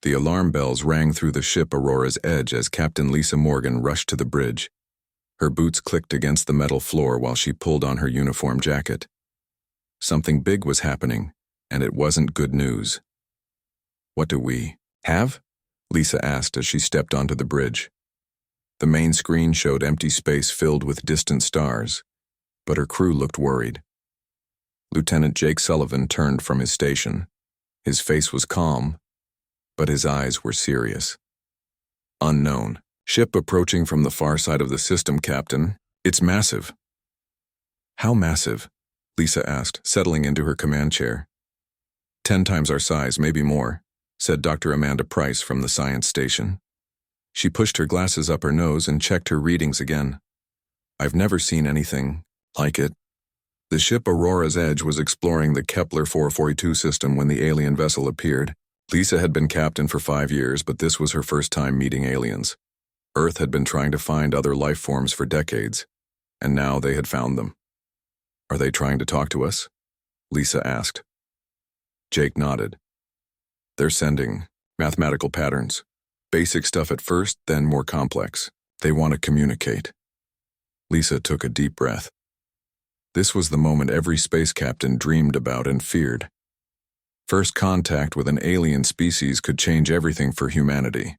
The alarm bells rang through the ship Aurora's Edge as Captain Lisa Morgan rushed to the bridge. Her boots clicked against the metal floor while she pulled on her uniform jacket. Something big was happening, and it wasn't good news. "What do we have?" Lisa asked as she stepped onto the bridge. The main screen showed empty space filled with distant stars, but her crew looked worried. Lieutenant Jake Sullivan turned from his station. His face was calm, but his eyes were serious. "Unknown. Ship approaching from the far side of the system, Captain. It's massive." "How massive?" Lisa asked, settling into her command chair. 10 times our size, maybe more," said Dr. Amanda Price from the science station. She pushed her glasses up her nose and checked her readings again. "I've never seen anything like it." The ship Aurora's Edge was exploring the Kepler 442 system when the alien vessel appeared. Lisa had been captain for 5 years, but this was her first time meeting aliens. Earth had been trying to find other life forms for decades, and now they had found them. "Are they trying to talk to us?" Lisa asked. Jake nodded. "They're sending mathematical patterns. Basic stuff at first, then more complex. They want to communicate." Lisa took a deep breath. This was the moment every space captain dreamed about and feared. First contact with an alien species could change everything for humanity.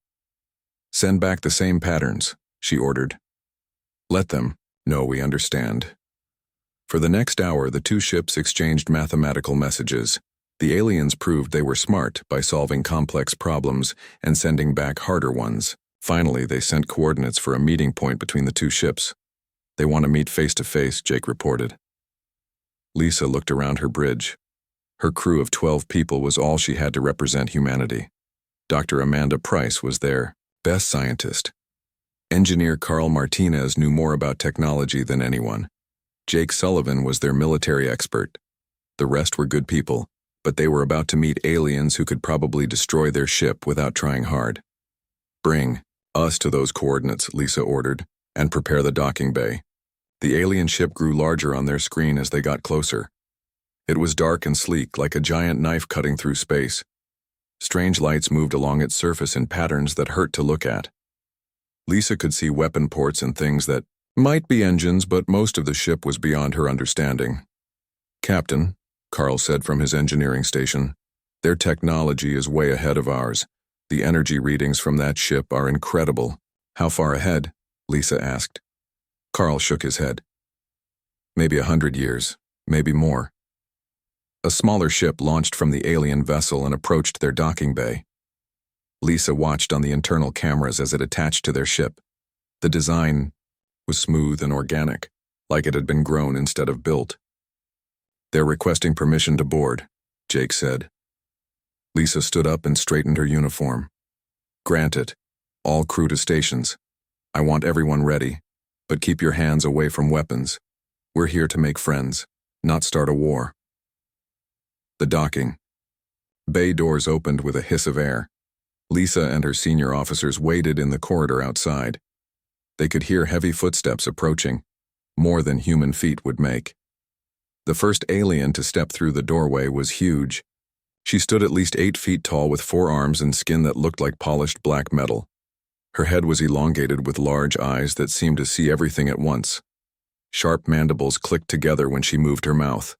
"Send back the same patterns," she ordered. "Let them know we understand." For the next hour, the two ships exchanged mathematical messages. The aliens proved they were smart by solving complex problems and sending back harder ones. Finally, they sent coordinates for a meeting point between the two ships. "They want to meet face to face," Jake reported. Lisa looked around her bridge. Her crew of 12 people was all she had to represent humanity. Dr. Amanda Price was their best scientist. Engineer Carl Martinez knew more about technology than anyone. Jake Sullivan was their military expert. The rest were good people, but they were about to meet aliens who could probably destroy their ship without trying hard. "Bring us to those coordinates," Lisa ordered, "and prepare the docking bay." The alien ship grew larger on their screen as they got closer. It was dark and sleek, like a giant knife cutting through space. Strange lights moved along its surface in patterns that hurt to look at. Lisa could see weapon ports and things that might be engines, but most of the ship was beyond her understanding. "Captain," Carl said from his engineering station, "their technology is way ahead of ours. The energy readings from that ship are incredible." "How far ahead?" Lisa asked. Carl shook his head. "Maybe 100 years, maybe more." A smaller ship launched from the alien vessel and approached their docking bay. Lisa watched on the internal cameras as it attached to their ship. The design was smooth and organic, like it had been grown instead of built. "They're requesting permission to board," Jake said. Lisa stood up and straightened her uniform. "Granted. All crew to stations. I want everyone ready, but keep your hands away from weapons. We're here to make friends, not start a war." The docking. Bay doors opened with a hiss of air. Lisa and her senior officers waited in the corridor outside. They could hear heavy footsteps approaching, more than human feet would make. The first alien to step through the doorway was huge. She stood at least 8 feet tall with 4 arms and skin that looked like polished black metal. Her head was elongated with large eyes that seemed to see everything at once. Sharp mandibles clicked together when she moved her mouth.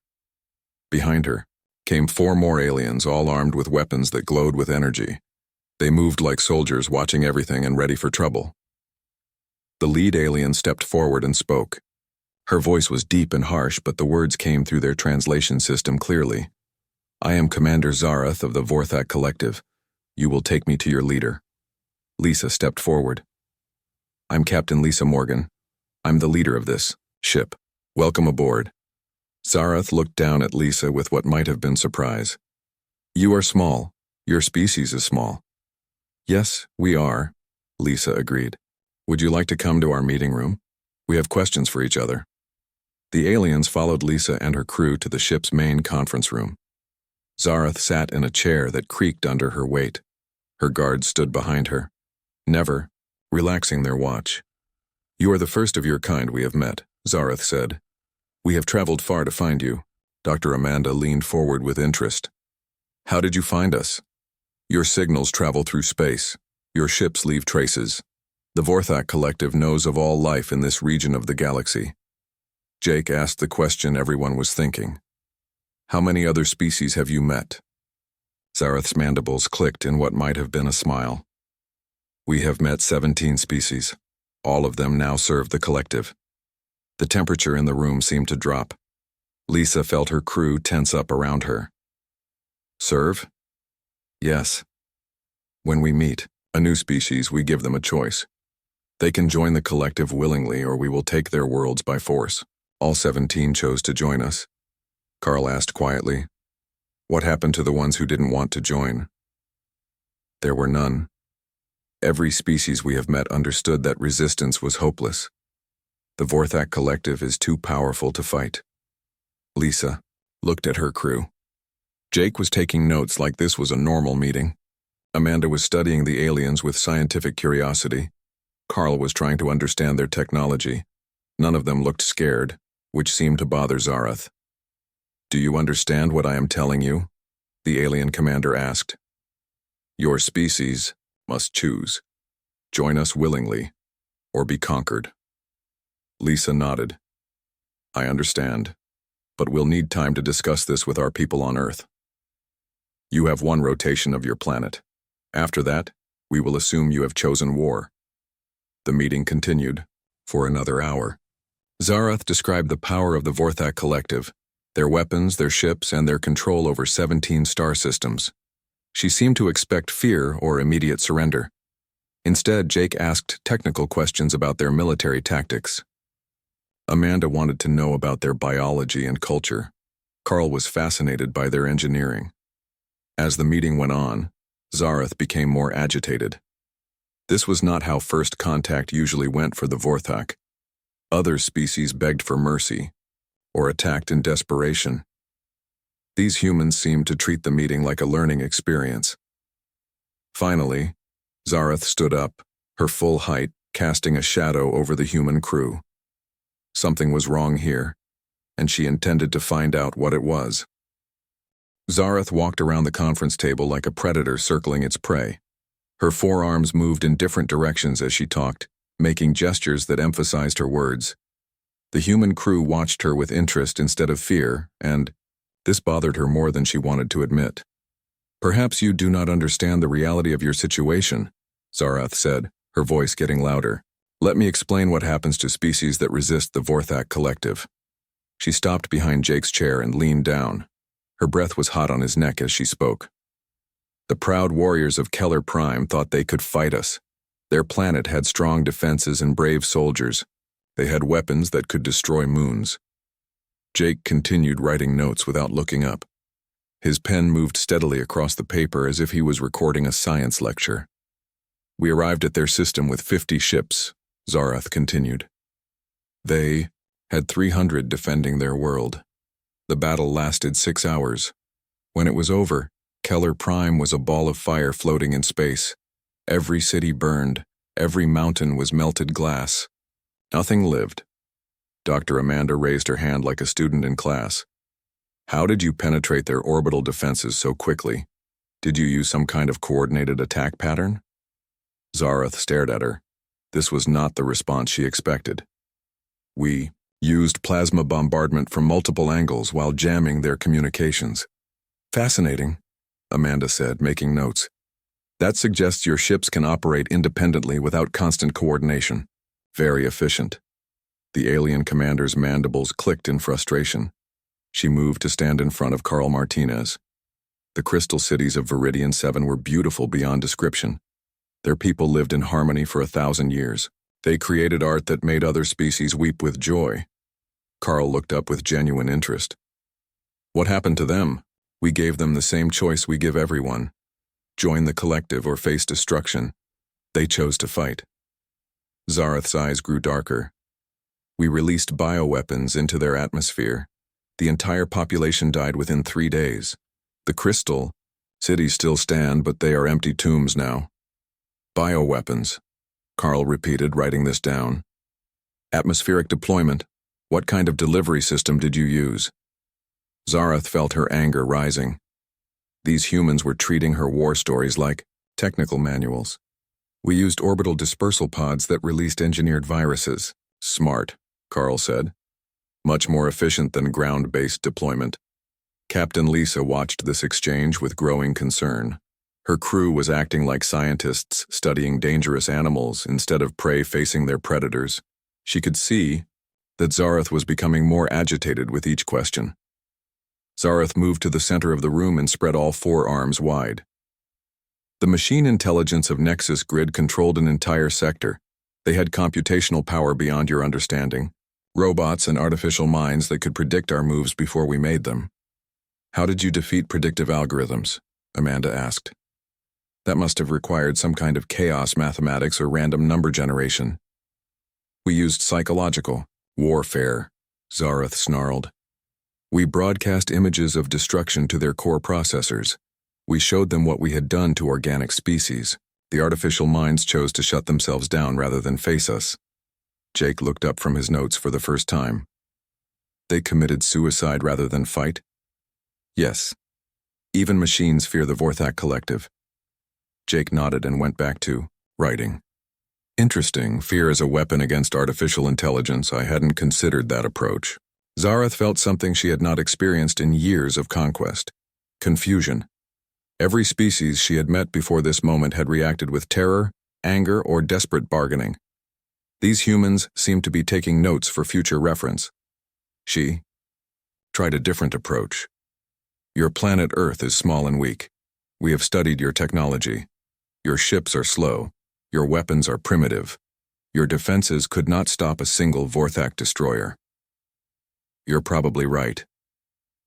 Behind her came 4 more aliens, all armed with weapons that glowed with energy. They moved like soldiers, watching everything and ready for trouble. The lead alien stepped forward and spoke. Her voice was deep and harsh, but the words came through their translation system clearly. "I am Commander Zarath of the Vorthak Collective. You will take me to your leader." Lisa stepped forward. "I'm Captain Lisa Morgan. I'm the leader of this ship. Welcome aboard." Zarath looked down at Lisa with what might have been surprise. "You are small. Your species is small." "Yes, we are," Lisa agreed. "Would you like to come to our meeting room? We have questions for each other." The aliens followed Lisa and her crew to the ship's main conference room. Zarath sat in a chair that creaked under her weight. Her guards stood behind her, never relaxing their watch. "You are the first of your kind we have met," Zarath said. "We have traveled far to find you." Dr. Amanda leaned forward with interest. "How did you find us?" Your signals travel through space. Your ships leave traces. The Vorthak Collective knows of all life in this region of the galaxy. Jake asked the question everyone was thinking. How many other species have you met? Zareth's mandibles clicked in what might have been a smile. We have met 17 species. All of them now serve the Collective. The temperature in the room seemed to drop. Lisa felt her crew tense up around her. Serve? Yes. When we meet a new species, we give them a choice. They can join the Collective willingly, or we will take their worlds by force. All 17 chose to join us. Carl asked quietly. What happened to the ones who didn't want to join? There were none. Every species we have met understood that resistance was hopeless. The Vorthak Collective is too powerful to fight. Lisa looked at her crew. Jake was taking notes like this was a normal meeting. Amanda was studying the aliens with scientific curiosity. Carl was trying to understand their technology. None of them looked scared, which seemed to bother Zareth. Do you understand what I am telling you? The alien commander asked. Your species must choose. Join us willingly, or be conquered. Lisa nodded. I understand, but we'll need time to discuss this with our people on Earth. You have one rotation of your planet. After that, we will assume you have chosen war. The meeting continued for another hour. Zareth described the power of the Vorthak Collective, their weapons, their ships, and their control over 17 star systems. She seemed to expect fear or immediate surrender. Instead, Jake asked technical questions about their military tactics. Amanda wanted to know about their biology and culture. Carl was fascinated by their engineering. As the meeting went on, Zareth became more agitated. This was not how first contact usually went for the Vorthak. Other species begged for mercy, or attacked in desperation. These humans seemed to treat the meeting like a learning experience. Finally, Zareth stood up, her full height casting a shadow over the human crew. Something was wrong here, and she intended to find out what it was. Zareth walked around the conference table like a predator circling its prey. Her forearms moved in different directions as she talked, making gestures that emphasized her words. The human crew watched her with interest instead of fear, and this bothered her more than she wanted to admit. Perhaps you do not understand the reality of your situation, Zareth said, her voice getting louder. Let me explain what happens to species that resist the Vorthak Collective. She stopped behind Jake's chair and leaned down. Her breath was hot on his neck as she spoke. The proud warriors of Keller Prime thought they could fight us. Their planet had strong defenses and brave soldiers. They had weapons that could destroy moons. Jake continued writing notes without looking up. His pen moved steadily across the paper as if he was recording a science lecture. We arrived at their system with 50 ships, Zareth continued. They had 300 defending their world. The battle lasted 6 hours. When it was over, Keller Prime was a ball of fire floating in space. Every city burned. Every mountain was melted glass. Nothing lived. Dr. Amanda raised her hand like a student in class. How did you penetrate their orbital defenses so quickly? Did you use some kind of coordinated attack pattern? Zareth stared at her. This was not the response she expected. We used plasma bombardment from multiple angles while jamming their communications. Fascinating, Amanda said, making notes. That suggests your ships can operate independently without constant coordination. Very efficient. The alien commander's mandibles clicked in frustration. She moved to stand in front of Carl Martinez. The crystal cities of Viridian 7 were beautiful beyond description. Their people lived in harmony for 1,000 years. They created art that made other species weep with joy. Carl looked up with genuine interest. What happened to them? We gave them the same choice we give everyone. Join the Collective or face destruction. They chose to fight. Zareth's eyes grew darker. We released bioweapons into their atmosphere. The entire population died within 3 days. The crystal cities still stand, but they are empty tombs now. Bioweapons, Carl repeated, writing this down. Atmospheric deployment. What kind of delivery system did you use? Zareth felt her anger rising. These humans were treating her war stories like technical manuals. We used orbital dispersal pods that released engineered viruses. Smart, Carl said. Much more efficient than ground-based deployment. Captain Lisa watched this exchange with growing concern. Her crew was acting like scientists studying dangerous animals instead of prey facing their predators. She could see that Zareth was becoming more agitated with each question. Zareth moved to the center of the room and spread all 4 arms wide. The machine intelligence of Nexus Grid controlled an entire sector. They had computational power beyond your understanding. Robots and artificial minds that could predict our moves before we made them. How did you defeat predictive algorithms? Amanda asked. That must have required some kind of chaos mathematics or random number generation. We used psychological warfare, Zareth snarled. We broadcast images of destruction to their core processors. We showed them what we had done to organic species. The artificial minds chose to shut themselves down rather than face us. Jake looked up from his notes for the first time. They committed suicide rather than fight? Yes. Even machines fear the Vorthak Collective. Jake nodded and went back to writing. Interesting, fear as a weapon against artificial intelligence. I hadn't considered that approach. Zareth felt something she had not experienced in years of conquest. Confusion. Every species she had met before this moment had reacted with terror, anger, or desperate bargaining. These humans seemed to be taking notes for future reference. She tried a different approach. Your planet Earth is small and weak. We have studied your technology. Your ships are slow. Your weapons are primitive. Your defenses could not stop a single Vorthak destroyer. You're probably right.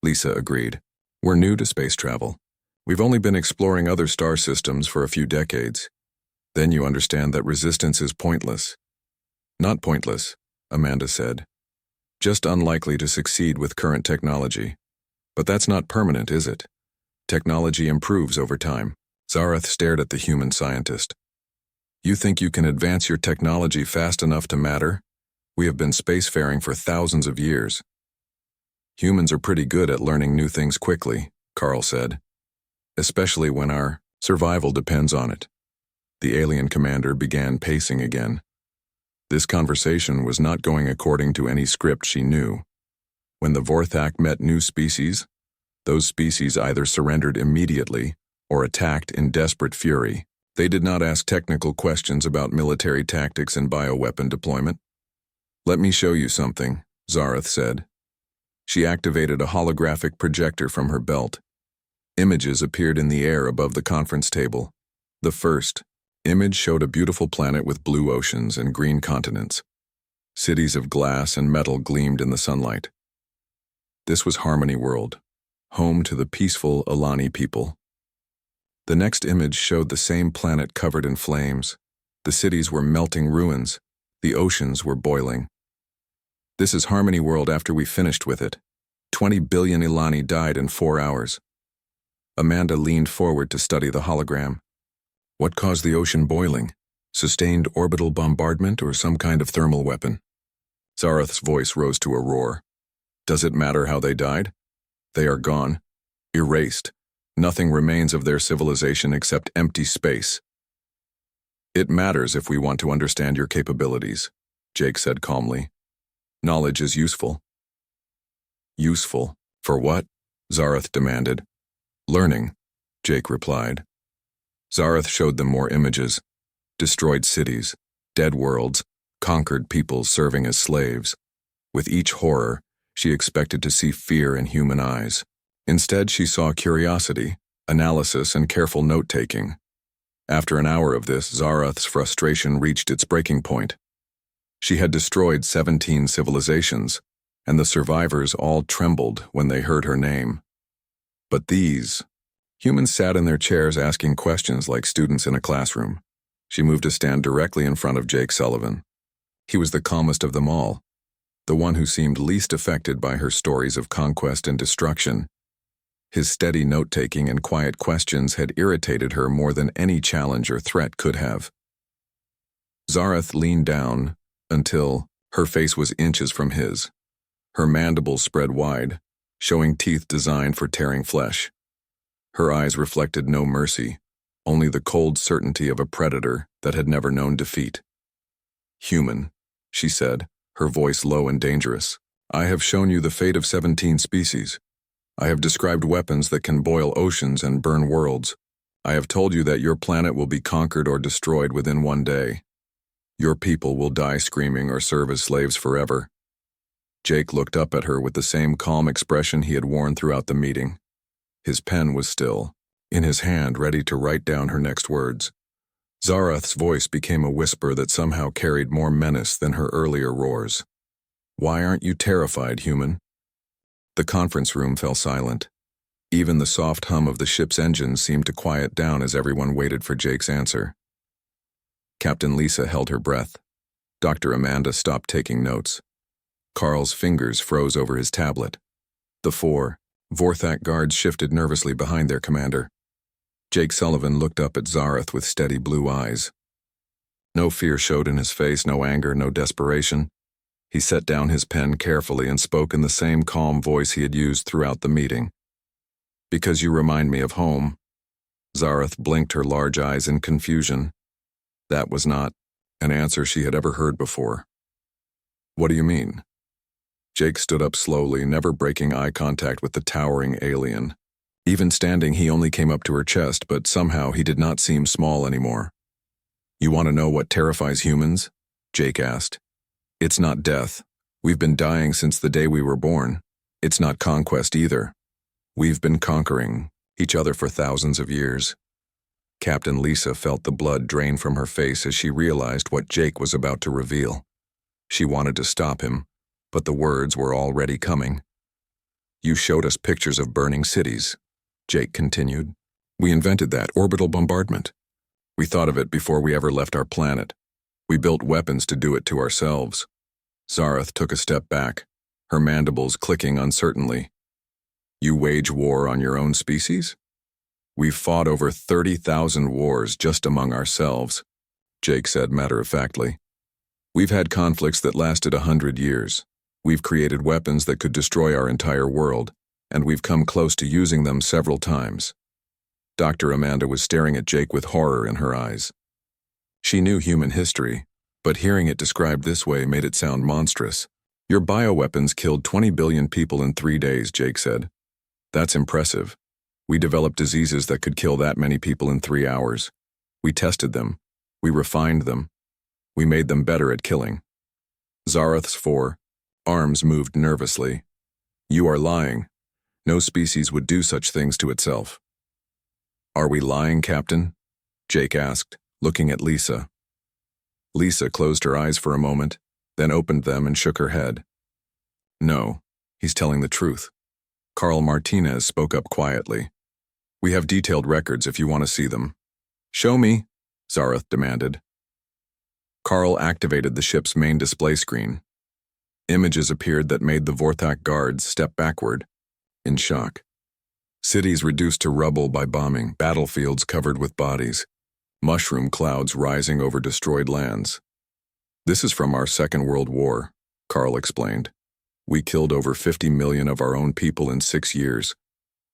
Lisa agreed. We're new to space travel. We've only been exploring other star systems for a few decades. Then you understand that resistance is pointless. Not pointless, Amanda said. Just unlikely to succeed with current technology. But that's not permanent, is it? Technology improves over time. Zareth stared at the human scientist. You think you can advance your technology fast enough to matter? We have been spacefaring for thousands of years. Humans are pretty good at learning new things quickly, Carl said. Especially when our survival depends on it. The alien commander began pacing again. This conversation was not going according to any script she knew. When the Vorthak met new species, those species either surrendered immediately or attacked in desperate fury. They did not ask technical questions about military tactics and bioweapon deployment. Let me show you something, Zareth said. She activated a holographic projector from her belt. Images appeared in the air above the conference table. The first image showed a beautiful planet with blue oceans and green continents. Cities of glass and metal gleamed in the sunlight. This was Harmony World, home to the peaceful Alani people. The next image showed the same planet covered in flames. The cities were melting ruins. The oceans were boiling. This is Harmony World after we finished with it. 20 billion Ilani died in 4 hours. Amanda leaned forward to study the hologram. What caused the ocean boiling? Sustained orbital bombardment or some kind of thermal weapon? Zareth's voice rose to a roar. Does it matter how they died? They are gone. Erased. Nothing remains of their civilization except empty space. It matters if we want to understand your capabilities, Jake said calmly. Knowledge is useful. Useful? For what? Zareth demanded. Learning, Jake replied. Zareth showed them more images. Destroyed cities, dead worlds, conquered peoples serving as slaves. With each horror, she expected to see fear in human eyes. Instead, she saw curiosity, analysis, and careful note-taking. After an hour of this, Zareth's frustration reached its breaking point. She had destroyed 17 civilizations, and the survivors all trembled when they heard her name. But these humans sat in their chairs asking questions like students in a classroom. She moved to stand directly in front of Jake Sullivan. He was the calmest of them all, the one who seemed least affected by her stories of conquest and destruction. His steady note-taking and quiet questions had irritated her more than any challenge or threat could have. Zareth leaned down until her face was inches from his. Her mandibles spread wide, showing teeth designed for tearing flesh. Her eyes reflected no mercy, only the cold certainty of a predator that had never known defeat. "Human," she said, her voice low and dangerous. "I have shown you the fate of 17 species. I have described weapons that can boil oceans and burn worlds. I have told you that your planet will be conquered or destroyed within one day. Your people will die screaming or serve as slaves forever." Jake looked up at her with the same calm expression he had worn throughout the meeting. His pen was still, in his hand, ready to write down her next words. Zarath's voice became a whisper that somehow carried more menace than her earlier roars. "Why aren't you terrified, human?" The conference room fell silent. Even the soft hum of the ship's engines seemed to quiet down as everyone waited for Jake's answer. Captain Lisa held her breath. Dr. Amanda stopped taking notes. Carl's fingers froze over his tablet. The 4 Vorthak guards shifted nervously behind their commander. Jake Sullivan looked up at Zarath with steady blue eyes. No fear showed in his face, no anger, no desperation. He set down his pen carefully and spoke in the same calm voice he had used throughout the meeting. "Because you remind me of home." Zarath blinked her large eyes in confusion. That was not an answer she had ever heard before. "What do you mean?" Jake stood up slowly, never breaking eye contact with the towering alien. Even standing, he only came up to her chest, but somehow he did not seem small anymore. "You want to know what terrifies humans?" Jake asked. "It's not death. We've been dying since the day we were born. It's not conquest either. We've been conquering each other for thousands of years." Captain Lisa felt the blood drain from her face as she realized what Jake was about to reveal. She wanted to stop him, but the words were already coming. "You showed us pictures of burning cities," Jake continued. "We invented that, orbital bombardment. We thought of it before we ever left our planet. We built weapons to do it to ourselves." Zarath took a step back, her mandibles clicking uncertainly. "You wage war on your own species?" "We've fought over 30,000 wars just among ourselves," Jake said matter-of-factly. "We've had conflicts that lasted 100 years. We've created weapons that could destroy our entire world, and we've come close to using them several times." Dr. Amanda was staring at Jake with horror in her eyes. She knew human history, but hearing it described this way made it sound monstrous. "Your bioweapons killed 20 billion people in 3 days, Jake said. That's impressive. We developed diseases that could kill that many people in 3 hours. We tested them. We refined them. We made them better at killing." Zarath's 4 arms moved nervously. "You are lying. No species would do such things to itself." "Are we lying, Captain?" Jake asked, looking at Lisa. Lisa closed her eyes for a moment, then opened them and shook her head. "No, he's telling the truth." Carl Martinez spoke up quietly. "We have detailed records if you want to see them." "Show me," Zarath demanded. Carl activated the ship's main display screen. Images appeared that made the Vorthak guards step backward, in shock. Cities reduced to rubble by bombing, battlefields covered with bodies, mushroom clouds rising over destroyed lands. "This is from our Second World War," Carl explained. "We killed over 50 million of our own people in 6 years.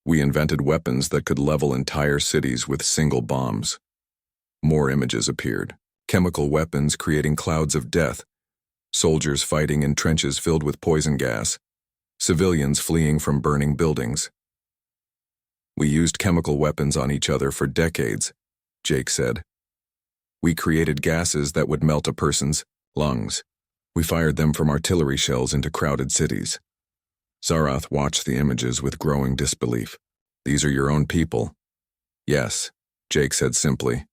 We invented weapons that could level entire cities with single bombs." More images appeared. Chemical weapons creating clouds of death, soldiers fighting in trenches filled with poison gas, civilians fleeing from burning buildings. "We used chemical weapons on each other for decades," Jake said. "We created gases that would melt a person's lungs. We fired them from artillery shells into crowded cities." Zarath watched the images with growing disbelief. "These are your own people?" "Yes," Jake said simply.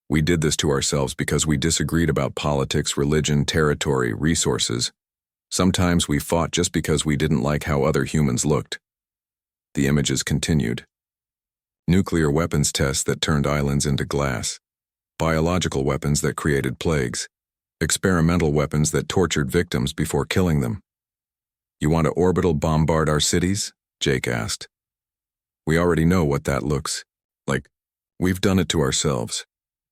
"We did this to ourselves because we disagreed about politics, religion, territory, resources. Sometimes we fought just because we didn't like how other humans looked." The images continued. Nuclear weapons tests that turned islands into glass. Biological weapons that created plagues. Experimental weapons that tortured victims before killing them. "You want to orbital bombard our cities?" Jake asked. "We already know what that looks like. We've done it to ourselves.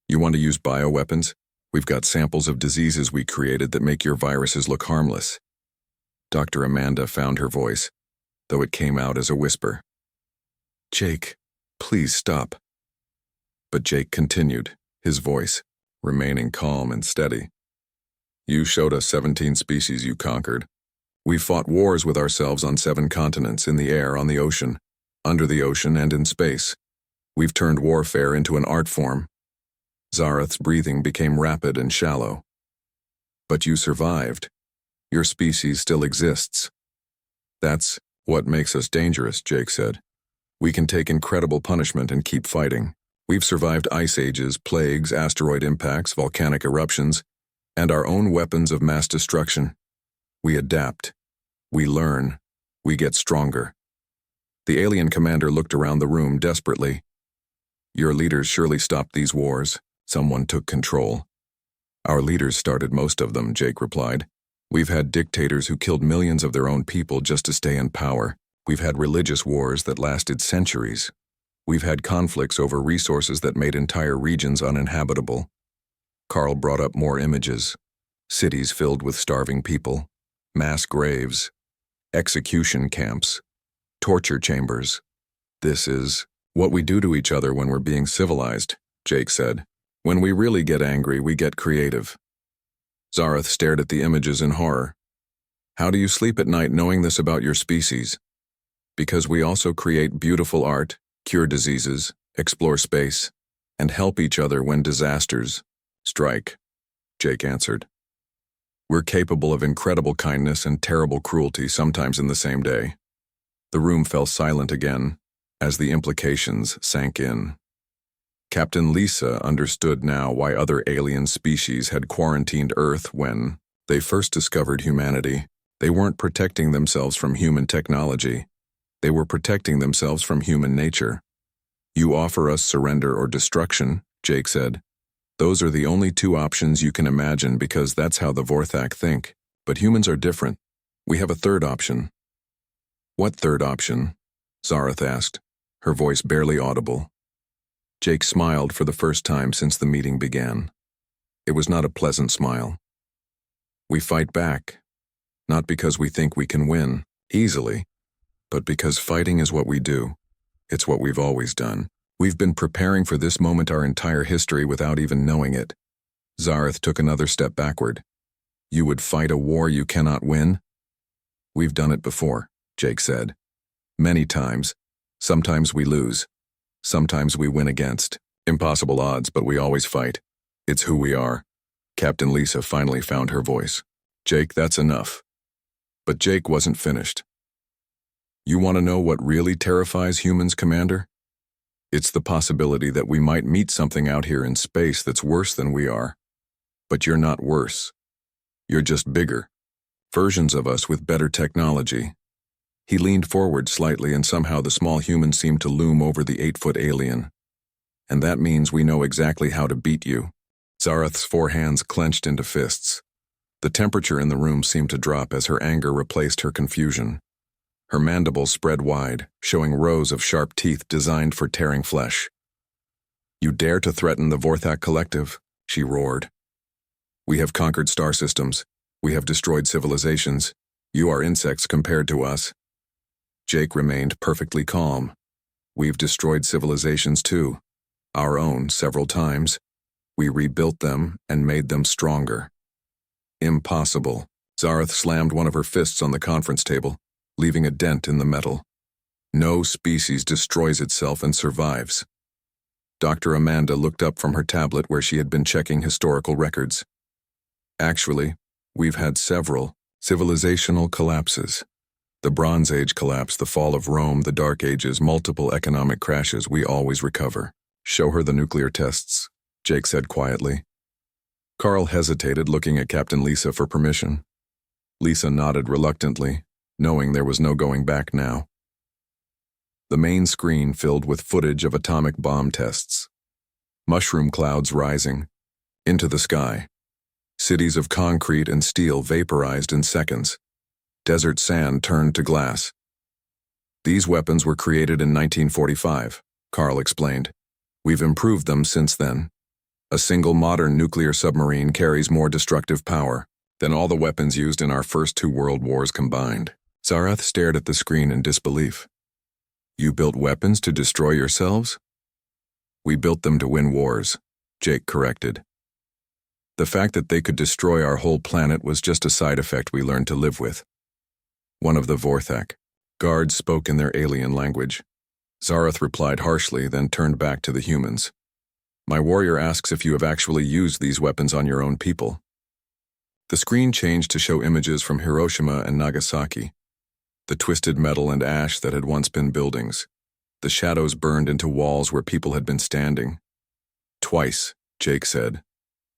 You want to use bioweapons? We've got samples of diseases we created that make your viruses look harmless." Dr. Amanda found her voice, though it came out as a whisper. "Jake, Please stop. But Jake continued, his voice remaining calm and steady. You showed us 17 species you conquered. We've fought wars with ourselves on 7 continents, in the air, on the ocean, under the ocean, and in space. We've turned warfare into an art form. Zareth's breathing became rapid and shallow. But you survived. Your species still exists. That's what makes us dangerous, Jake said. We can take incredible punishment and keep fighting. We've survived ice ages, plagues, asteroid impacts, volcanic eruptions, and our own weapons of mass destruction. We adapt. We learn. We get stronger. The alien commander looked around the room desperately. Your leaders surely stopped these wars. Someone took control. Our leaders started most of them, Jake replied. We've had dictators who killed millions of their own people just to stay in power. We've had religious wars that lasted centuries. We've had conflicts over resources that made entire regions uninhabitable. Carl brought up more images. Cities filled with starving people, mass graves, execution camps, torture chambers. This is what we do to each other when we're being civilized, Jake said. When we really get angry, we get creative. Zareth stared at the images in horror. How do you sleep at night knowing this about your species? Because we also create beautiful art, cure diseases, explore space, and help each other when disasters strike, Jake answered. We're capable of incredible kindness and terrible cruelty, sometimes in the same day. The room fell silent again as the implications sank in. Captain Lisa understood now why other alien species had quarantined Earth when they first discovered humanity. They weren't protecting themselves from human technology. They were protecting themselves from human nature. You offer us surrender or destruction, Jake said. Those are the only 2 options you can imagine because that's how the Vorthak think. But humans are different. We have a 3rd option. What 3rd option? Zareth asked, her voice barely audible. Jake smiled for the first time since the meeting began. It was not a pleasant smile. We fight back, not because we think we can win, easily, but because fighting is what we do. It's what we've always done. We've been preparing for this moment our entire history without even knowing it. Zareth took another step backward. You would fight a war you cannot win? We've done it before, Jake said. Many times. Sometimes we lose. Sometimes we win against impossible odds, but we always fight. It's who we are. Captain Lisa finally found her voice. Jake, that's enough. But Jake wasn't finished. You want to know what really terrifies humans, Commander? It's the possibility that we might meet something out here in space that's worse than we are. But you're not worse. You're just bigger. Versions of us with better technology. He leaned forward slightly, and somehow the small human seemed to loom over the 8-foot alien. And that means we know exactly how to beat you. Zareth's 4 hands clenched into fists. The temperature in the room seemed to drop as her anger replaced her confusion. Her mandibles spread wide, showing rows of sharp teeth designed for tearing flesh. You dare to threaten the Vorthak Collective? She roared. We have conquered star systems. We have destroyed civilizations. You are insects compared to us. Jake remained perfectly calm. We've destroyed civilizations too. Our own, several times. We rebuilt them and made them stronger. Impossible. Zareth slammed one of her fists on the conference table, leaving a dent in the metal. No species destroys itself and survives. Dr. Amanda looked up from her tablet where she had been checking historical records. Actually, we've had several civilizational collapses. The Bronze Age collapse, the fall of Rome, the Dark Ages, multiple economic crashes. We always recover. Show her the nuclear tests, Jake said quietly. Carl hesitated, looking at Captain Lisa for permission. Lisa nodded reluctantly, knowing there was no going back now. The main screen filled with footage of atomic bomb tests. Mushroom clouds rising into the sky. Cities of concrete and steel vaporized in seconds. Desert sand turned to glass. These weapons were created in 1945, Carl explained. We've improved them since then. A single modern nuclear submarine carries more destructive power than all the weapons used in our first 2 world wars combined. Zareth stared at the screen in disbelief. You built weapons to destroy yourselves? We built them to win wars, Jake corrected. The fact that they could destroy our whole planet was just a side effect we learned to live with. One of the Vorthak guards spoke in their alien language. Zareth replied harshly, then turned back to the humans. My warrior asks if you have actually used these weapons on your own people. The screen changed to show images from Hiroshima and Nagasaki. The twisted metal and ash that had once been buildings. The shadows burned into walls where people had been standing. Twice, Jake said.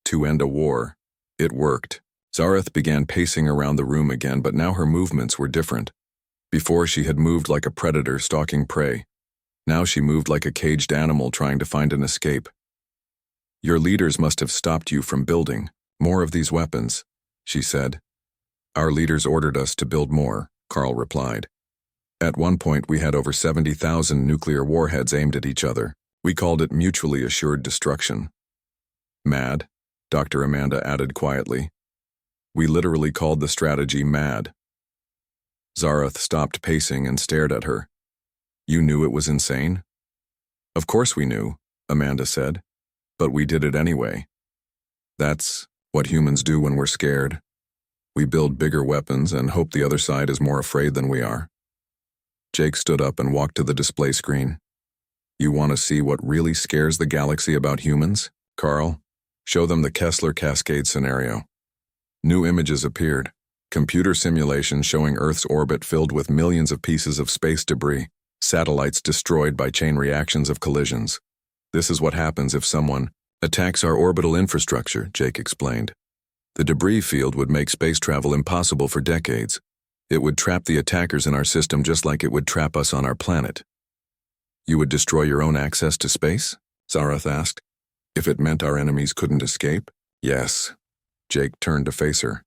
To end a war. It worked. Zareth began pacing around the room again, but now her movements were different. Before, she had moved like a predator stalking prey. Now she moved like a caged animal trying to find an escape. Your leaders must have stopped you from building more of these weapons, she said. Our leaders ordered us to build more, Carl replied. At one point, we had over 70,000 nuclear warheads aimed at each other. We called it mutually assured destruction. Mad, Dr. Amanda added quietly. We literally called the strategy mad. Zareth stopped pacing and stared at her. You knew it was insane? Of course we knew, Amanda said. But we did it anyway. That's what humans do when we're scared. We build bigger weapons and hope the other side is more afraid than we are. Jake stood up and walked to the display screen. You want to see what really scares the galaxy about humans, Carl? Show them the Kessler Cascade scenario. New images appeared. Computer simulations showing Earth's orbit filled with millions of pieces of space debris, satellites destroyed by chain reactions of collisions. This is what happens if someone attacks our orbital infrastructure, Jake explained. The debris field would make space travel impossible for decades. It would trap the attackers in our system just like it would trap us on our planet. You would destroy your own access to space? Zareth asked. If it meant our enemies couldn't escape? Yes. Jake turned to face her.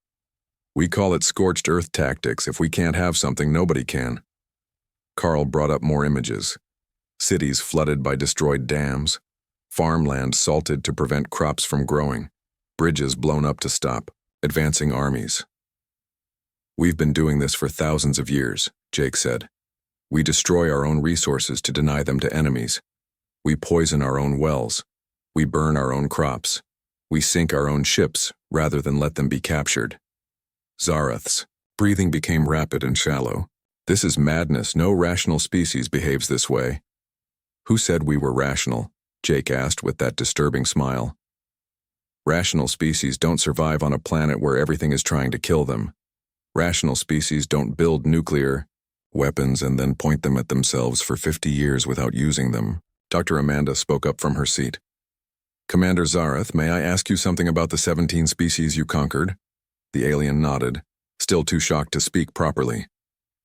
We call it scorched earth tactics. If we can't have something, nobody can. Carl brought up more images. Cities flooded by destroyed dams. Farmland salted to prevent crops from growing. Bridges blown up to stop. Advancing armies. We've been doing this for thousands of years, Jake said. We destroy our own resources to deny them to enemies. We poison our own wells. We burn our own crops. We sink our own ships rather than let them be captured. Zareth's breathing became rapid and shallow. This is madness. No rational species behaves this way. Who said we were rational? Jake asked with that disturbing smile. Rational species don't survive on a planet where everything is trying to kill them. Rational species don't build nuclear weapons and then point them at themselves for 50 years without using them. Dr. Amanda spoke up from her seat. Commander Zareth, may I ask you something about the 17 species you conquered? The alien nodded, still too shocked to speak properly.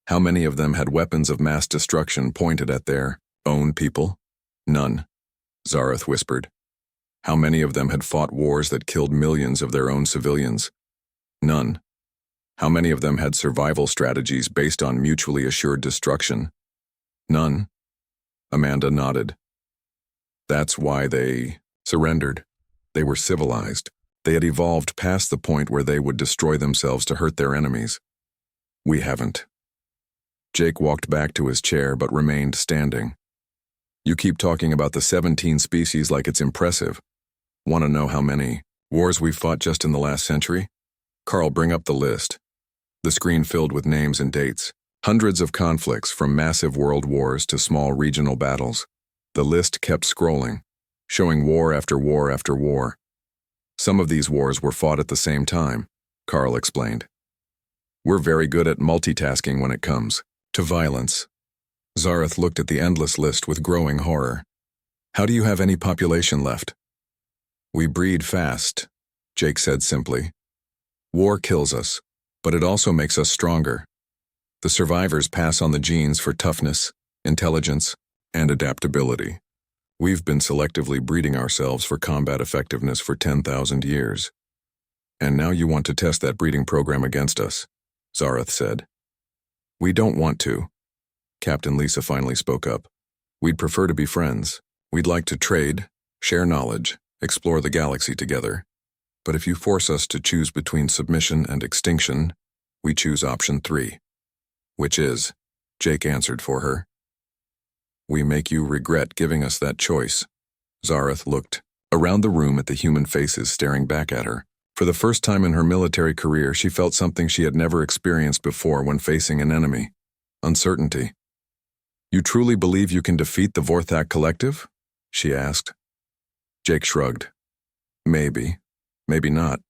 How many of them had weapons of mass destruction pointed at their own people? None, Zareth whispered. How many of them had fought wars that killed millions of their own civilians? None. How many of them had survival strategies based on mutually assured destruction? None. Amanda nodded. That's why they surrendered. They were civilized. They had evolved past the point where they would destroy themselves to hurt their enemies. We haven't. Jake walked back to his chair but remained standing. You keep talking about the 17 species like it's impressive. Want to know how many wars we've fought just in the last century? Carl, bring up the list. The screen filled with names and dates. Hundreds of conflicts from massive world wars to small regional battles. The list kept scrolling, showing war after war after war. Some of these wars were fought at the same time, Carl explained. We're very good at multitasking when it comes to violence. Zareth looked at the endless list with growing horror. How do you have any population left? We breed fast, Jake said simply. War kills us, but it also makes us stronger. The survivors pass on the genes for toughness, intelligence, and adaptability. We've been selectively breeding ourselves for combat effectiveness for 10,000 years. And now you want to test that breeding program against us, Zareth said. We don't want to. Captain Lisa finally spoke up. We'd prefer to be friends. We'd like to trade, share knowledge, explore the galaxy together. But if you force us to choose between submission and extinction, we choose option 3. Which is, Jake answered for her. we make you regret giving us that choice." Zareth looked around the room at the human faces staring back at her. For the first time in her military career, she felt something she had never experienced before when facing an enemy: uncertainty. "You truly believe you can defeat the Vorthak Collective?" she asked. Jake shrugged. "Maybe, maybe not.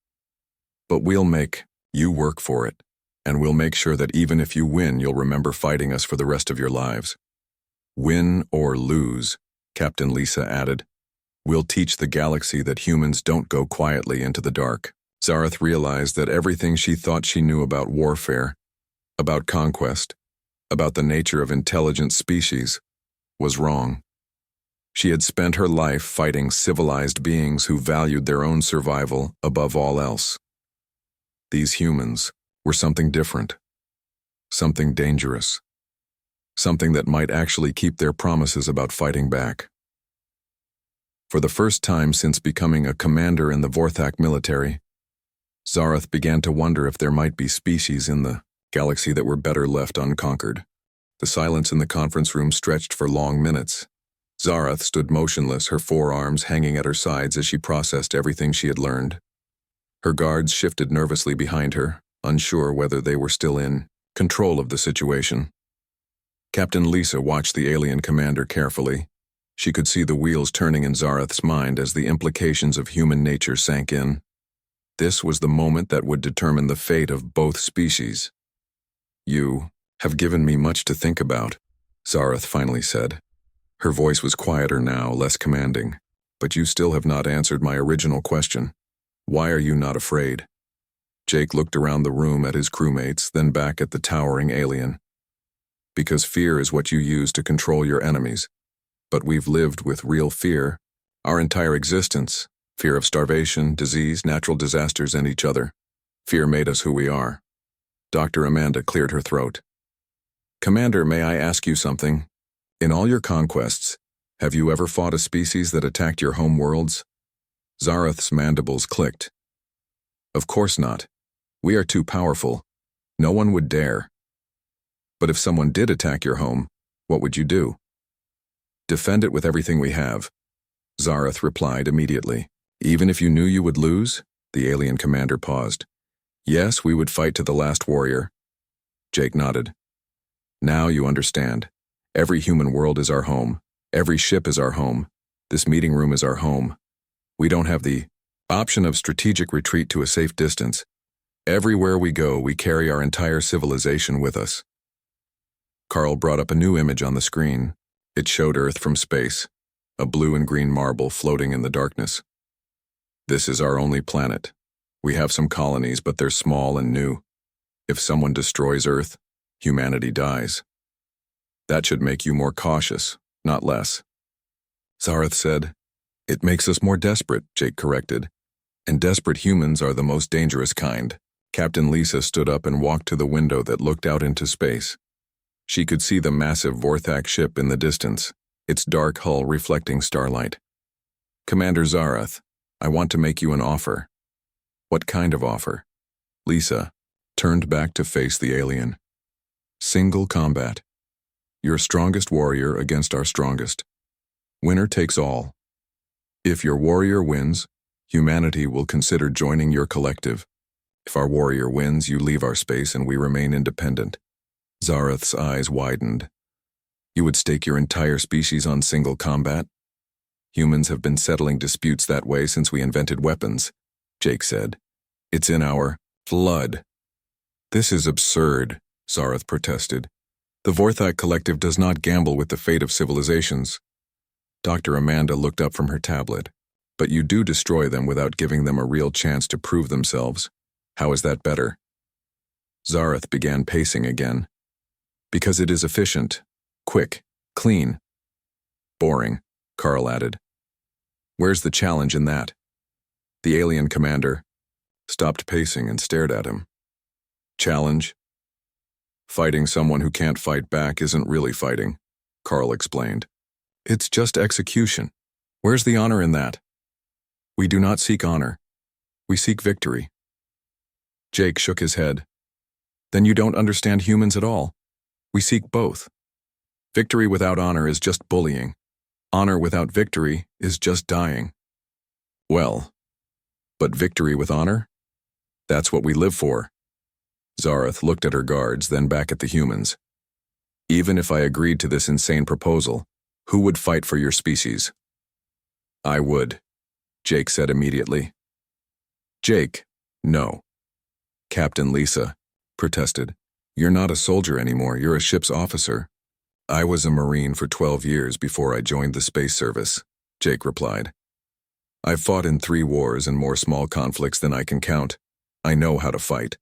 But we'll make you work for it, and we'll make sure that even if you win, you'll remember fighting us for the rest of your lives." "Win or lose," Captain Lisa added, "we'll teach the galaxy that humans don't go quietly into the dark." Zareth realized that everything she thought she knew about warfare, about conquest, about the nature of intelligent species, was wrong. She had spent her life fighting civilized beings who valued their own survival above all else. These humans were something different, something dangerous, something that might actually keep their promises about fighting back. For the first time since becoming a commander in the Vorthak military, Zareth began to wonder if there might be species in the galaxy that were better left unconquered. The silence in the conference room stretched for long minutes. Zareth stood motionless, her forearms hanging at her sides as she processed everything she had learned. Her guards shifted nervously behind her, unsure whether they were still in control of the situation. Captain Lisa watched the alien commander carefully. She could see the wheels turning in Zareth's mind as the implications of human nature sank in. This was the moment that would determine the fate of both species. "You have given me much to think about," Zareth finally said. Her voice was quieter now, less commanding. "But you still have not answered my original question. Why are you not afraid?" Jake looked around the room at his crewmates, then back at the towering alien. "Because fear is what you use to control your enemies. But we've lived with real fear our entire existence. Fear of starvation, disease, natural disasters, and each other. Fear made us who we are." Dr. Amanda cleared her throat. "Commander, may I ask you something? In all your conquests, have you ever fought a species that attacked your home worlds?" Zareth's mandibles clicked. "Of course not. We are too powerful. No one would dare. But if someone did attack your home, what would you do?" "Defend it with everything we have," Zareth replied immediately. "Even if you knew you would lose?" The alien commander paused. "Yes, we would fight to the last warrior." Jake nodded. "Now you understand. Every human world is our home. Every ship is our home. This meeting room is our home. We don't have the option of strategic retreat to a safe distance. Everywhere we go, we carry our entire civilization with us." Carl brought up a new image on the screen. It showed Earth from space, a blue and green marble floating in the darkness. "This is our only planet. We have some colonies, but they're small and new. If someone destroys Earth, humanity dies. That should make you more cautious, not less." Zareth said. "It makes us more desperate," Jake corrected. "And desperate humans are the most dangerous kind." Captain Lisa stood up and walked to the window that looked out into space. She could see the massive Vorthak ship in the distance, its dark hull reflecting starlight. "Commander Zareth, I want to make you an offer." "What kind of offer?" Lisa turned back to face the alien. "Single combat. Your strongest warrior against our strongest. Winner takes all. If your warrior wins, humanity will consider joining your collective. If our warrior wins, you leave our space and we remain independent." Zareth's eyes widened. "You would stake your entire species on single combat?" "Humans have been settling disputes that way since we invented weapons," Jake said. "It's in our blood." "This is absurd," Zareth protested. "The Vorthak Collective does not gamble with the fate of civilizations." Dr. Amanda looked up from her tablet. "But you do destroy them without giving them a real chance to prove themselves. How is that better?" Zareth began pacing again. "Because it is efficient, quick, clean." "Boring," Carl added. "Where's the challenge in that?" The alien commander stopped pacing and stared at him. "Challenge? Fighting someone who can't fight back isn't really fighting," Carl explained. "It's just execution. Where's the honor in that?" "We do not seek honor. We seek victory." Jake shook his head. "Then you don't understand humans at all. We seek both. Victory without honor is just bullying. Honor without victory is just dying. Well, but victory with honor? That's what we live for. Zareth looked at her guards, then back at the humans. Even if I agreed to this insane proposal, who would fight for your species? I would, Jake said immediately. Jake, no. Captain Lisa protested. You're not a soldier anymore, you're a ship's officer. I was a Marine for 12 years before I joined the Space Service, Jake replied. I've fought in 3 wars and more small conflicts than I can count. I know how to fight.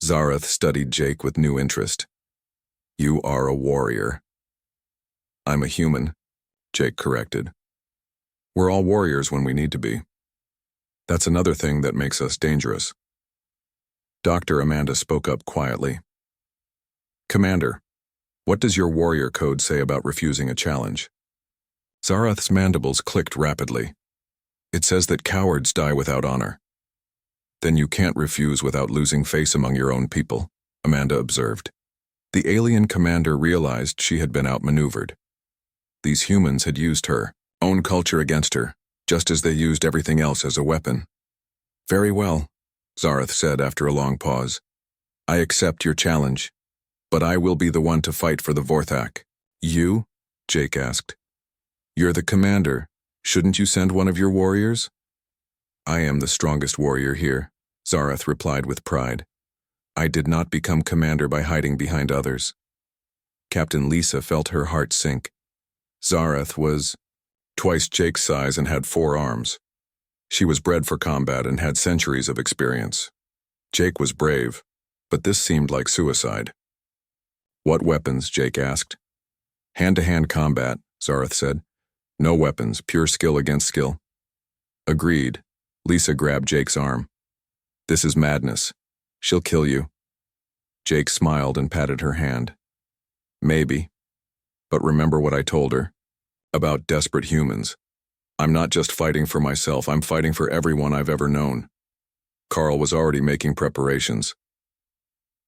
Zareth studied Jake with new interest. You are a warrior. I'm a human, Jake corrected. We're all warriors when we need to be. That's another thing that makes us dangerous. Dr. Amanda spoke up quietly. Commander, what does your warrior code say about refusing a challenge? Zareth's mandibles clicked rapidly. It says that cowards die without honor. Then you can't refuse without losing face among your own people, Amanda observed. The alien commander realized she had been outmaneuvered. These humans had used her own culture against her, just as they used everything else as a weapon. Very well, Zareth said after a long pause. I accept your challenge, but I will be the one to fight for the Vorthak. You? Jake asked. You're the commander. Shouldn't you send one of your warriors? I am the strongest warrior here, Zareth replied with pride. I did not become commander by hiding behind others. Captain Lisa felt her heart sink. Zareth was twice Jake's size and had 4 arms. She was bred for combat and had centuries of experience. Jake was brave, but this seemed like suicide. What weapons? Jake asked. Hand-to-hand combat, Zareth said. No weapons, pure skill against skill. Agreed. Lisa grabbed Jake's arm. This is madness. She'll kill you. Jake smiled and patted her hand. Maybe. But remember what I told her? About desperate humans. I'm not just fighting for myself, I'm fighting for everyone I've ever known. Carl was already making preparations.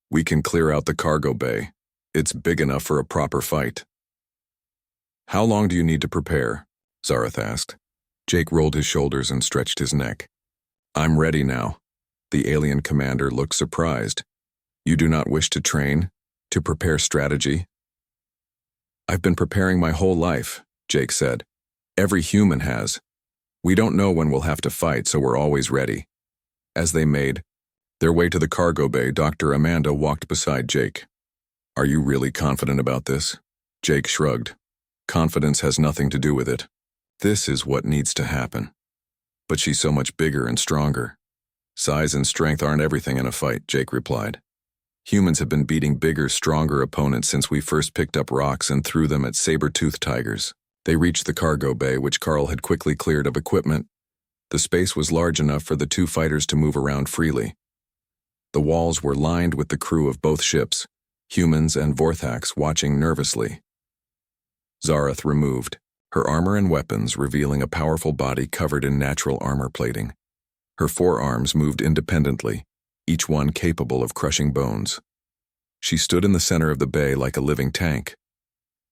We can clear out the cargo bay. It's big enough for a proper fight. How long do you need to prepare? Zareth asked. Jake rolled his shoulders and stretched his neck. I'm ready now. The alien commander looked surprised. You do not wish to train? To prepare strategy? I've been preparing my whole life, Jake said. Every human has. We don't know when we'll have to fight, so we're always ready. As they made their way to the cargo bay, Dr. Amanda walked beside Jake. Are you really confident about this? Jake shrugged. Confidence has nothing to do with it. This is what needs to happen. But she's so much bigger and stronger. Size and strength aren't everything in a fight, Jake replied. Humans have been beating bigger, stronger opponents since we first picked up rocks and threw them at saber-toothed tigers. They reached the cargo bay, which Carl had quickly cleared of equipment. The space was large enough for the 2 fighters to move around freely. The walls were lined with the crew of both ships, humans and Vorthaks watching nervously. Zareth removed her armor and weapons, revealing a powerful body covered in natural armor plating. Her 4 arms moved independently, each one capable of crushing bones. She stood in the center of the bay like a living tank.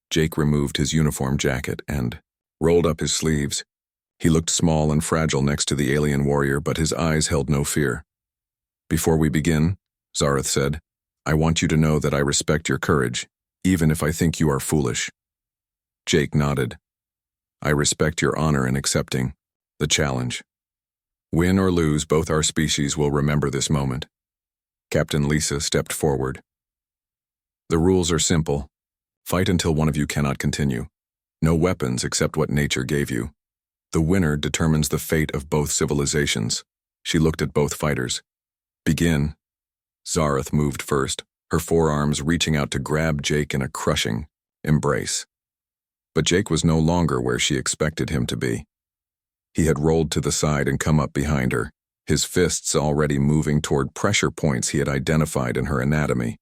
Jake removed his uniform jacket and rolled up his sleeves. He looked small and fragile next to the alien warrior, but his eyes held no fear. Before we begin, Zareth said, I want you to know that I respect your courage, even if I think you are foolish. Jake nodded. I respect your honor in accepting the challenge. Win or lose, both our species will remember this moment. Captain Lisa stepped forward. The rules are simple. Fight until one of you cannot continue. No weapons except what nature gave you. The winner determines the fate of both civilizations. She looked at both fighters. Begin. Zareth moved first, her 4 arms reaching out to grab Jake in a crushing embrace. But Jake was no longer where she expected him to be. He had rolled to the side and come up behind her, his fists already moving toward pressure points he had identified in her anatomy.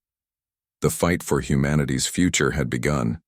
The fight for humanity's future had begun.